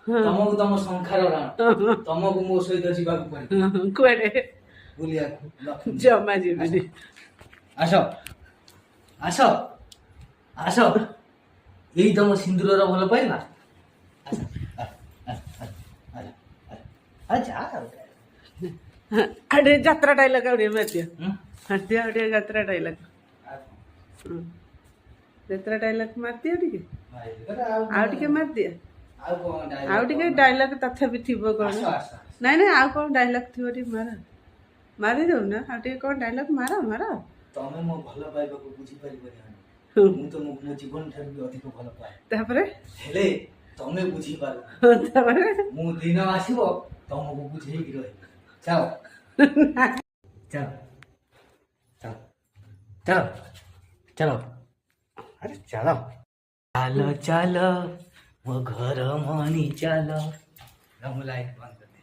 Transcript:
ତମକୁ ତମ ସଂସାର ରାଣ ତମକୁ ମୋ ସହିତ ଯିବାକୁ ପଡିବ କୁଆଡେ ବୁଲିବାକୁ ଲକ୍ଷ୍ମୀ ଜମା ଯିବିନି। ଆସ ଆସ ଆସ ଏଇ ତମ ସିନ୍ଦୁରର ଭଲ ପାଇବା ଆସ ଯା ଆଡେ ଯାତ୍ରା ଡାଇଲଗ ଆଉ ଟିକେ ମାରିଦିଅ। ମାରିଦିଅ ଆଉ ଟିକେ ଯାତ୍ରା ଡାଇଲଗ। ଯାତ୍ରା ଡାଇଲଗ ମାରିଦିଅ ଟିକେ। ଆଉ ଟିକେ ମାରିଦିଅ। ଆଉ ଟିକେ ଡାଇଲଗ ତଥାପି ଥିବ କଣ? ନାଇଁ ନାଇଁ ଆଉ କଣ ଡାଇଲଗ ଥିବ ଟିକେ ମାର। ମାରି ଦଉନା ଆଉ ଟିକେ କଣ ଡାଇଲଗ ମାର ମାର। ତମେ ମୋ ଭଲ ପାଇବାକୁ ବୁଝିପାରିବନି। ମୁଁ ତମକୁ ମୋ ଜୀବନ ଠାରୁ ବି ଅଧିକ ଭଲ ପାଏ। ତାପରେ ହେଲେ ତମେ ବୁଝିପାର। ତାପରେ ମୁଁ ଦିନ ଆସିବ ତମକୁ ବୁଝେଇକି ରହିବି। ଚାଲ ଚାଲ ଚାଲ ଚାଲ ଚାଲ ଆରେ ଚାଲ ଚାଲ ଚାଲ ମୋ ଘର ମଣି ଚାଲ। ମୁଁ ଲାଇଟ୍ ବନ୍ଦ କରିଦିଏ।